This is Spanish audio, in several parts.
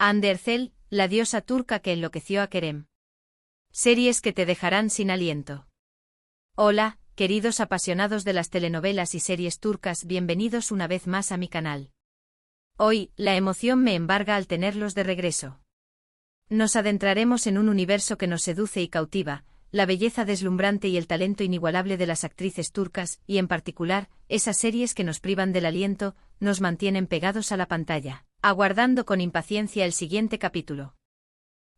Andercel, la diosa turca que enloqueció a Kerem. Series que te dejarán sin aliento. Hola, queridos apasionados de las telenovelas y series turcas, bienvenidos una vez más a mi canal. Hoy, la emoción me embarga al tenerlos de regreso. Nos adentraremos en un universo que nos seduce y cautiva, la belleza deslumbrante y el talento inigualable de las actrices turcas, y en particular, esas series que nos privan del aliento, nos mantienen pegados a la pantalla, aguardando con impaciencia el siguiente capítulo.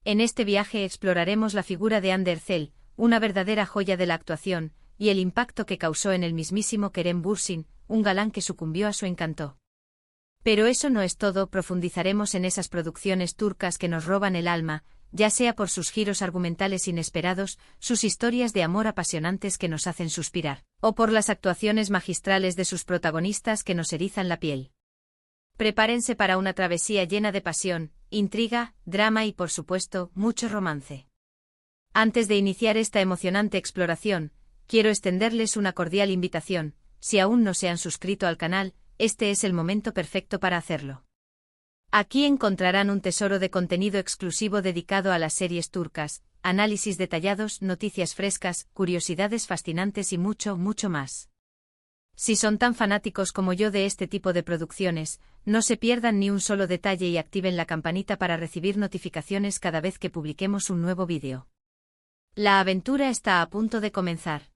En este viaje exploraremos la figura de Andercel, una verdadera joya de la actuación, y el impacto que causó en el mismísimo Kerem Bürsin, un galán que sucumbió a su encanto. Pero eso no es todo, profundizaremos en esas producciones turcas que nos roban el alma, ya sea por sus giros argumentales inesperados, sus historias de amor apasionantes que nos hacen suspirar, o por las actuaciones magistrales de sus protagonistas que nos erizan la piel. Prepárense para una travesía llena de pasión, intriga, drama y, por supuesto, mucho romance. Antes de iniciar esta emocionante exploración, quiero extenderles una cordial invitación. Si aún no se han suscrito al canal, este es el momento perfecto para hacerlo. Aquí encontrarán un tesoro de contenido exclusivo dedicado a las series turcas, análisis detallados, noticias frescas, curiosidades fascinantes y mucho, mucho más. Si son tan fanáticos como yo de este tipo de producciones, no se pierdan ni un solo detalle y activen la campanita para recibir notificaciones cada vez que publiquemos un nuevo vídeo. La aventura está a punto de comenzar.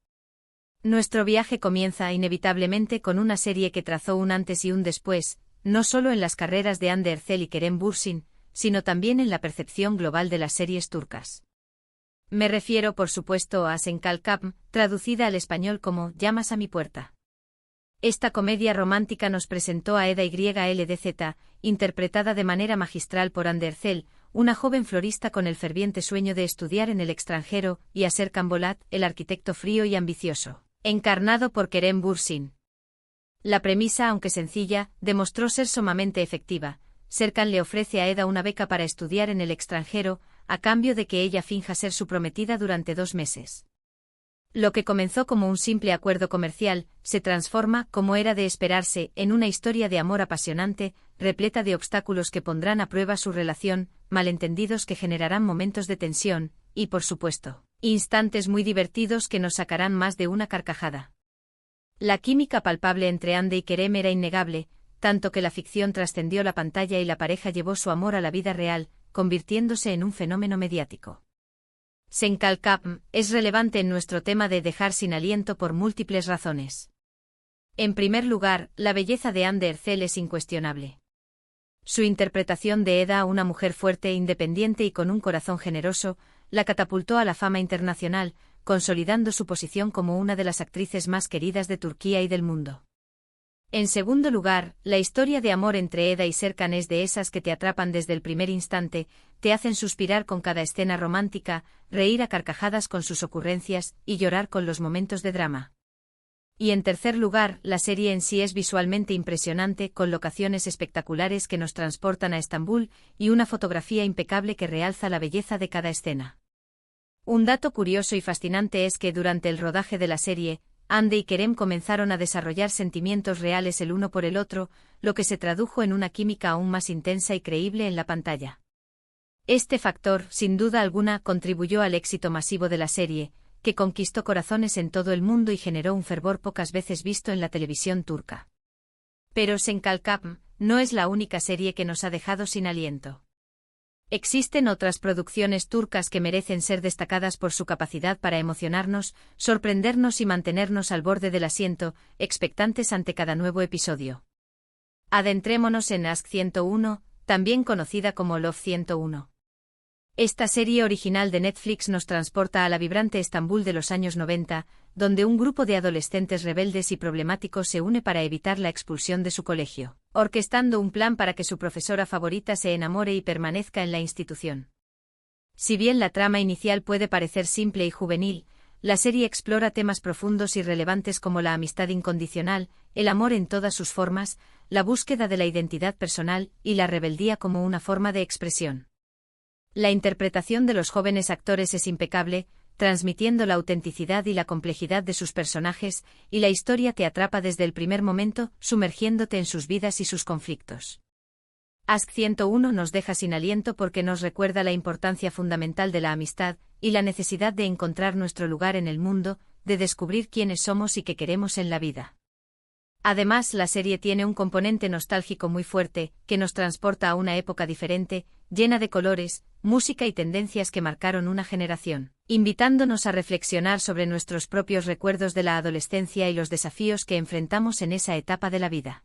Nuestro viaje comienza inevitablemente con una serie que trazó un antes y un después, no solo en las carreras de Andercel y Kerem Bürsin, sino también en la percepción global de las series turcas. Me refiero, por supuesto, a Sen Kalkam, traducida al español como Llamas a mi puerta. Esta comedia romántica nos presentó a Eda YLDZ, interpretada de manera magistral por Andercel, una joven florista con el ferviente sueño de estudiar en el extranjero, y a Serkan Bolat, el arquitecto frío y ambicioso, encarnado por Kerem Bürsin. La premisa, aunque sencilla, demostró ser sumamente efectiva. Serkan le ofrece a Eda una beca para estudiar en el extranjero, a cambio de que ella finja ser su prometida durante 2 meses. Lo que comenzó como un simple acuerdo comercial, se transforma, como era de esperarse, en una historia de amor apasionante, repleta de obstáculos que pondrán a prueba su relación, malentendidos que generarán momentos de tensión, y por supuesto, instantes muy divertidos que nos sacarán más de una carcajada. La química palpable entre Ande y Kerem era innegable, tanto que la ficción trascendió la pantalla y la pareja llevó su amor a la vida real, convirtiéndose en un fenómeno mediático. Sen Kalkam es relevante en nuestro tema de dejar sin aliento por múltiples razones. En primer lugar, la belleza de Andercel es incuestionable. Su interpretación de Eda, una mujer fuerte, independiente y con un corazón generoso, la catapultó a la fama internacional, consolidando su posición como una de las actrices más queridas de Turquía y del mundo. En segundo lugar, la historia de amor entre Eda y Serkan es de esas que te atrapan desde el primer instante, te hacen suspirar con cada escena romántica, reír a carcajadas con sus ocurrencias y llorar con los momentos de drama. Y en tercer lugar, la serie en sí es visualmente impresionante, con locaciones espectaculares que nos transportan a Estambul y una fotografía impecable que realza la belleza de cada escena. Un dato curioso y fascinante es que durante el rodaje de la serie, Ande y Kerem comenzaron a desarrollar sentimientos reales el uno por el otro, lo que se tradujo en una química aún más intensa y creíble en la pantalla. Este factor, sin duda alguna, contribuyó al éxito masivo de la serie, que conquistó corazones en todo el mundo y generó un fervor pocas veces visto en la televisión turca. Pero Sen Kalkam no es la única serie que nos ha dejado sin aliento. Existen otras producciones turcas que merecen ser destacadas por su capacidad para emocionarnos, sorprendernos y mantenernos al borde del asiento, expectantes ante cada nuevo episodio. Adentrémonos en Aşk 101, también conocida como Love 101. Esta serie original de Netflix nos transporta a la vibrante Estambul de los años 90, donde un grupo de adolescentes rebeldes y problemáticos se une para evitar la expulsión de su colegio, orquestando un plan para que su profesora favorita se enamore y permanezca en la institución. Si bien la trama inicial puede parecer simple y juvenil, la serie explora temas profundos y relevantes como la amistad incondicional, el amor en todas sus formas, la búsqueda de la identidad personal y la rebeldía como una forma de expresión. La interpretación de los jóvenes actores es impecable, transmitiendo la autenticidad y la complejidad de sus personajes, y la historia te atrapa desde el primer momento, sumergiéndote en sus vidas y sus conflictos. Ask 101 nos deja sin aliento porque nos recuerda la importancia fundamental de la amistad y la necesidad de encontrar nuestro lugar en el mundo, de descubrir quiénes somos y qué queremos en la vida. Además, la serie tiene un componente nostálgico muy fuerte, que nos transporta a una época diferente, llena de colores, música y tendencias que marcaron una generación, invitándonos a reflexionar sobre nuestros propios recuerdos de la adolescencia y los desafíos que enfrentamos en esa etapa de la vida.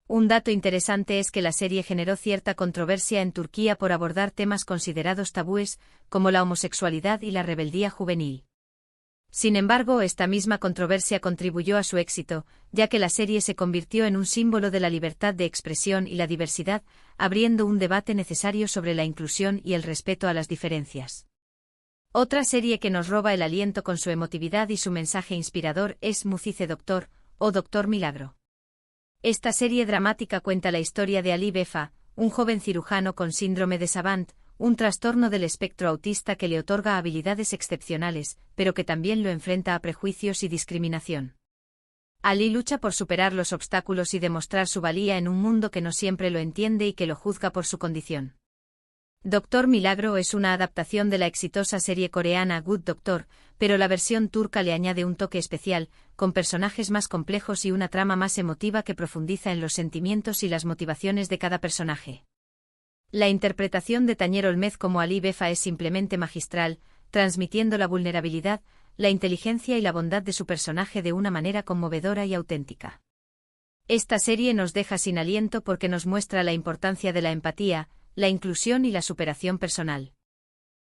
Un dato interesante es que la serie generó cierta controversia en Turquía por abordar temas considerados tabúes, como la homosexualidad y la rebeldía juvenil. Sin embargo, esta misma controversia contribuyó a su éxito, ya que la serie se convirtió en un símbolo de la libertad de expresión y la diversidad, abriendo un debate necesario sobre la inclusión y el respeto a las diferencias. Otra serie que nos roba el aliento con su emotividad y su mensaje inspirador es Mucize Doctor, o Doctor Milagro. Esta serie dramática cuenta la historia de Ali Befa, un joven cirujano con síndrome de Savant, un trastorno del espectro autista que le otorga habilidades excepcionales, pero que también lo enfrenta a prejuicios y discriminación. Ali lucha por superar los obstáculos y demostrar su valía en un mundo que no siempre lo entiende y que lo juzga por su condición. Doctor Milagro es una adaptación de la exitosa serie coreana Good Doctor, pero la versión turca le añade un toque especial, con personajes más complejos y una trama más emotiva que profundiza en los sentimientos y las motivaciones de cada personaje. La interpretación de Tañer Olmez como Ali Befa es simplemente magistral, transmitiendo la vulnerabilidad, la inteligencia y la bondad de su personaje de una manera conmovedora y auténtica. Esta serie nos deja sin aliento porque nos muestra la importancia de la empatía, la inclusión y la superación personal.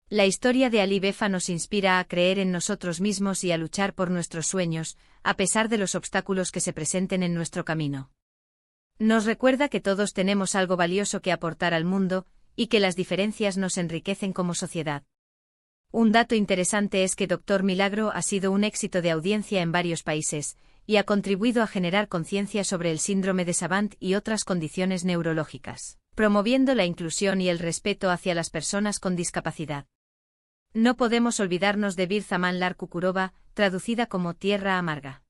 La historia de Ali Befa nos inspira a creer en nosotros mismos y a luchar por nuestros sueños, a pesar de los obstáculos que se presenten en nuestro camino. Nos recuerda que todos tenemos algo valioso que aportar al mundo, y que las diferencias nos enriquecen como sociedad. Un dato interesante es que Doctor Milagro ha sido un éxito de audiencia en varios países, y ha contribuido a generar conciencia sobre el síndrome de Savant y otras condiciones neurológicas, promoviendo la inclusión y el respeto hacia las personas con discapacidad. No podemos olvidarnos de Bir Zaman Lar Kukurova, traducida como Tierra Amarga.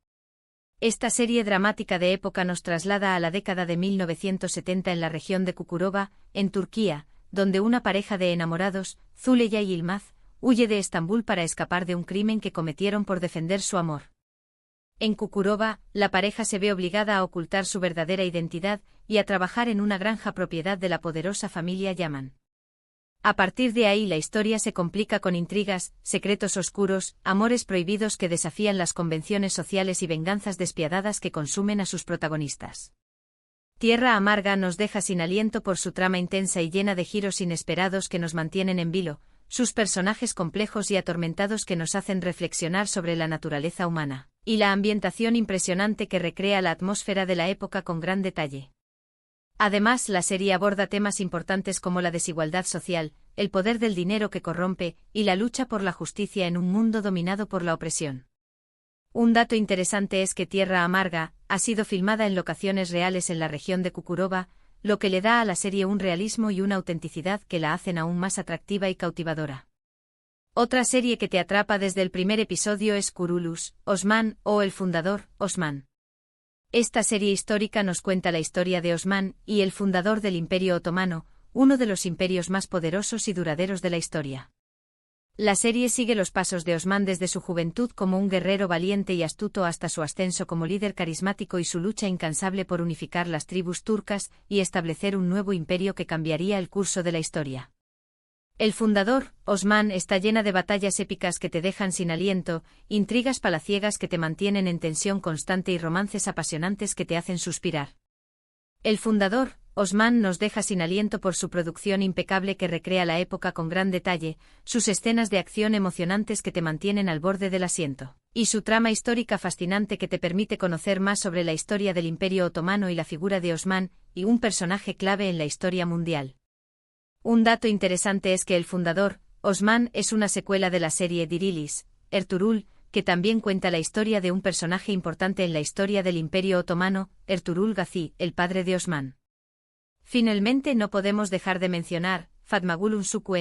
Esta serie dramática de época nos traslada a la década de 1970 en la región de Kukurova, en Turquía, donde una pareja de enamorados, Zuleya y Yılmaz, huye de Estambul para escapar de un crimen que cometieron por defender su amor. En Kukurova, la pareja se ve obligada a ocultar su verdadera identidad y a trabajar en una granja propiedad de la poderosa familia Yaman. A partir de ahí la historia se complica con intrigas, secretos oscuros, amores prohibidos que desafían las convenciones sociales y venganzas despiadadas que consumen a sus protagonistas. Tierra Amarga nos deja sin aliento por su trama intensa y llena de giros inesperados que nos mantienen en vilo, sus personajes complejos y atormentados que nos hacen reflexionar sobre la naturaleza humana, y la ambientación impresionante que recrea la atmósfera de la época con gran detalle. Además, la serie aborda temas importantes como la desigualdad social, el poder del dinero que corrompe, y la lucha por la justicia en un mundo dominado por la opresión. Un dato interesante es que Tierra Amarga ha sido filmada en locaciones reales en la región de Kukurova, lo que le da a la serie un realismo y una autenticidad que la hacen aún más atractiva y cautivadora. Otra serie que te atrapa desde el primer episodio es Kurulus, Osman, o El Fundador, Osman. Esta serie histórica nos cuenta la historia de Osman y el fundador del Imperio Otomano, uno de los imperios más poderosos y duraderos de la historia. La serie sigue los pasos de Osman desde su juventud como un guerrero valiente y astuto hasta su ascenso como líder carismático y su lucha incansable por unificar las tribus turcas y establecer un nuevo imperio que cambiaría el curso de la historia. El fundador, Osman, está llena de batallas épicas que te dejan sin aliento, intrigas palaciegas que te mantienen en tensión constante y romances apasionantes que te hacen suspirar. El fundador, Osman, nos deja sin aliento por su producción impecable que recrea la época con gran detalle, sus escenas de acción emocionantes que te mantienen al borde del asiento, y su trama histórica fascinante que te permite conocer más sobre la historia del Imperio Otomano y la figura de Osman, y un personaje clave en la historia mundial. Un dato interesante es que El Fundador, Osman, es una secuela de la serie Dirilis, Ertuğrul, que también cuenta la historia de un personaje importante en la historia del Imperio Otomano, Ertuğrul Gazi, el padre de Osman. Finalmente no podemos dejar de mencionar, Fatmagül Unsuku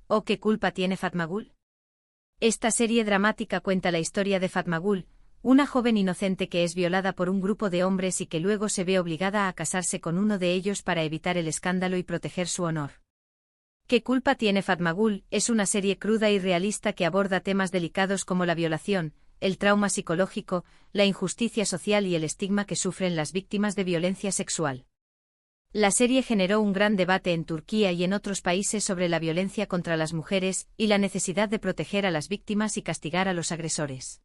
¿o qué culpa tiene Fatmagül? Esta serie dramática cuenta la historia de Fatmagül, Una joven inocente que es violada por un grupo de hombres y que luego se ve obligada a casarse con uno de ellos para evitar el escándalo y proteger su honor. ¿Qué culpa tiene Fatmagul? Es una serie cruda y realista que aborda temas delicados como la violación, el trauma psicológico, la injusticia social y el estigma que sufren las víctimas de violencia sexual. La serie generó un gran debate en Turquía y en otros países sobre la violencia contra las mujeres y la necesidad de proteger a las víctimas y castigar a los agresores.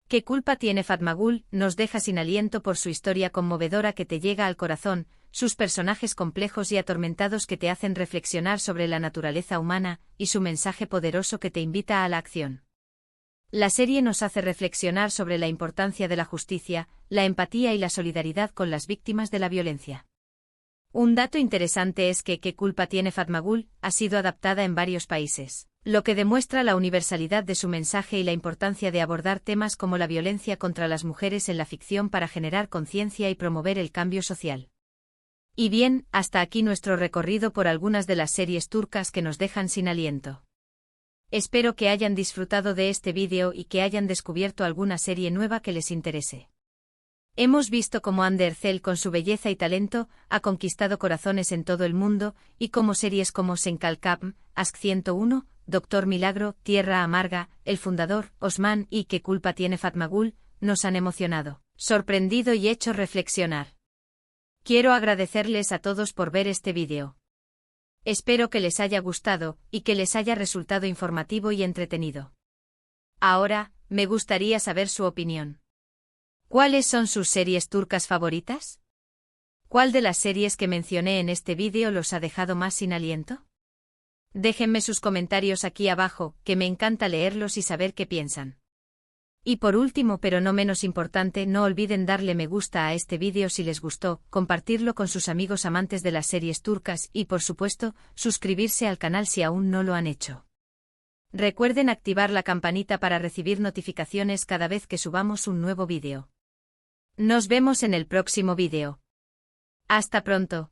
¿Qué culpa tiene Fatmagul? Nos deja sin aliento por su historia conmovedora que te llega al corazón, sus personajes complejos y atormentados que te hacen reflexionar sobre la naturaleza humana, y su mensaje poderoso que te invita a la acción. La serie nos hace reflexionar sobre la importancia de la justicia, la empatía y la solidaridad con las víctimas de la violencia. Un dato interesante es que ¿Qué culpa tiene Fatmagul? Ha sido adaptada en varios países, lo que demuestra la universalidad de su mensaje y la importancia de abordar temas como la violencia contra las mujeres en la ficción para generar conciencia y promover el cambio social. Y bien, hasta aquí nuestro recorrido por algunas de las series turcas que nos dejan sin aliento. Espero que hayan disfrutado de este vídeo y que hayan descubierto alguna serie nueva que les interese. Hemos visto cómo Hande Erçel con su belleza y talento ha conquistado corazones en todo el mundo, y cómo series como Senkalkapm, Ask 101, Doctor Milagro, Tierra Amarga, El Fundador, Osman y ¿Qué culpa tiene Fatmagul? Nos han emocionado, sorprendido y hecho reflexionar. Quiero agradecerles a todos por ver este vídeo. Espero que les haya gustado y que les haya resultado informativo y entretenido. Ahora, me gustaría saber su opinión. ¿Cuáles son sus series turcas favoritas? ¿Cuál de las series que mencioné en este vídeo los ha dejado más sin aliento? Déjenme sus comentarios aquí abajo, que me encanta leerlos y saber qué piensan. Y por último pero no menos importante, no olviden darle me gusta a este vídeo si les gustó, compartirlo con sus amigos amantes de las series turcas y por supuesto, suscribirse al canal si aún no lo han hecho. Recuerden activar la campanita para recibir notificaciones cada vez que subamos un nuevo vídeo. Nos vemos en el próximo vídeo. Hasta pronto.